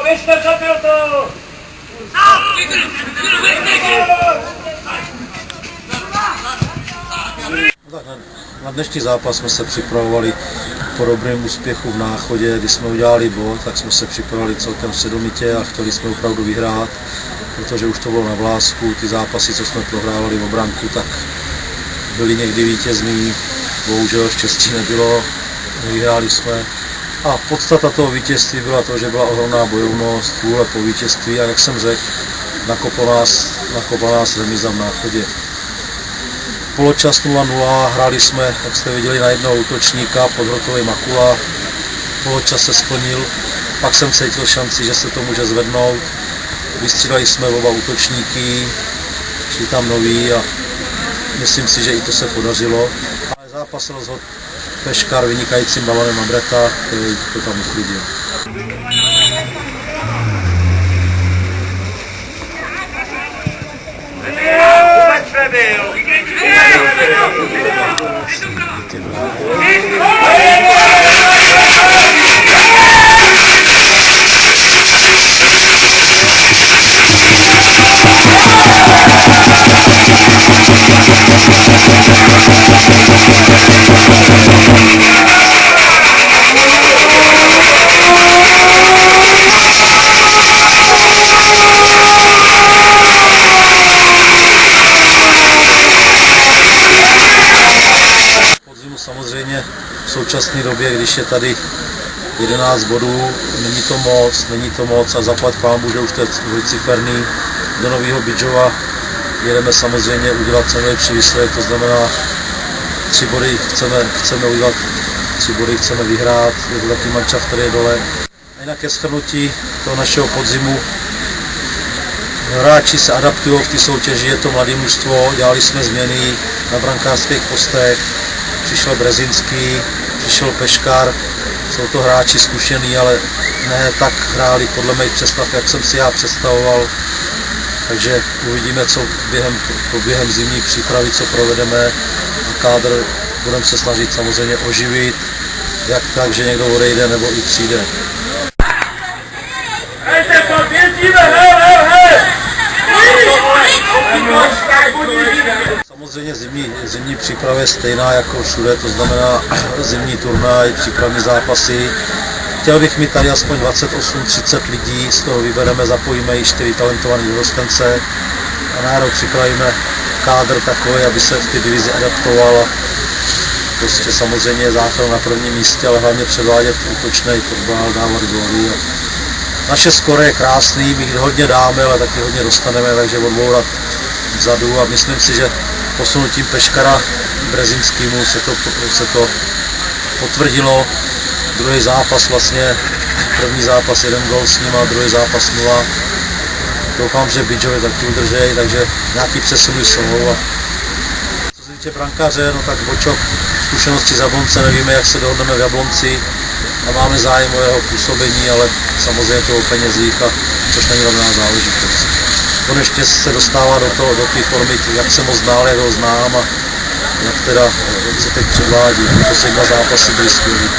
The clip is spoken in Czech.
běžte, zabil to! Na dnešní zápas jsme se připravovali po dobrém úspěchu v Náchodě, kdy jsme udělali bod, tak jsme se připravovali celkem svědomitě a chtěli jsme opravdu vyhrát, protože už to bylo na vlásku, ty zápasy, co jsme prohrávali v obranku, tak byly někdy vítězný, bohužel štěstí nebylo, vyhráli jsme. A podstata toho vítězství byla to, že byla ohromná bojovnost, vůle po vítězství a jak jsem řekl, nakopla nás remíza v Náchodě. Poločas 0-0, hráli jsme, jak jste viděli, na jednoho útočníka, Podhrotový Makula, poločas se splnil, pak jsem cítil šanci, že se to může zvednout, vystřídali jsme oba útočníky, šli tam noví a myslím si, že i to se podařilo. Ale zápas rozhodl Peškar vynikajícím balonem Andreta, který to tam uklidil. Samozřejmě v současné době, když je tady 11 bodů, není to moc a zaplať pánbůh, že už to je dvojciferný. Do Nového Bydžova jedeme samozřejmě udělat co nejlepší výsledek, to znamená 3 body chceme udělat, 3 body chceme vyhrát, je to taky mančaft, který je dole. A jinak ke shrnutí toho našeho podzimu. Hráči se adaptují v té soutěži, je to mladé mužstvo, dělali jsme změny na brankářských postech. Přišel Brezinský, přišel Peškar, jsou to hráči zkušený, ale ne tak hráli podle mých představ, jak jsem si já představoval. Takže uvidíme, co během zimní přípravy, co provedeme a kádr budeme se snažit samozřejmě oživit, jak tak, že někdo odejde nebo i přijde. Samozřejmě zimní příprava je stejná jako všude, to znamená zimní turnaj, přípravní zápasy. Chtěl bych mít tady aspoň 28-30 lidí, z toho vybereme, zapojíme i 4 talentované dorostence a na rok připravíme kádr takový, aby se v té divizi adaptoval. Prostě samozřejmě záchrana na prvním místě, ale hlavně předvádět útočný fotbal, dávat góly. Naše skóre je krásný, my hodně dáme, ale taky hodně dostaneme, takže odbourat vzadu a myslím si, že posunutím Peškara Brezinskýmu se to potvrdilo. Druhý zápas vlastně, první zápas 1 gól s ním a druhý zápas 0. Doufám, že Bydžovi taky udržejí, takže nějaký přesuny jsou. A co se týče brankáře, no tak Bočok, zkušenosti z Jablonce, nevíme, jak se dohodneme v Jablonci a máme zájem o jeho působení, ale samozřejmě to o penězích, což není rovná záležitost. Konečně se dostává do té formy, jak jsem ho znal, jak ho znám a jak teda se teď předvádí. Poslední zápasy byly skvělý.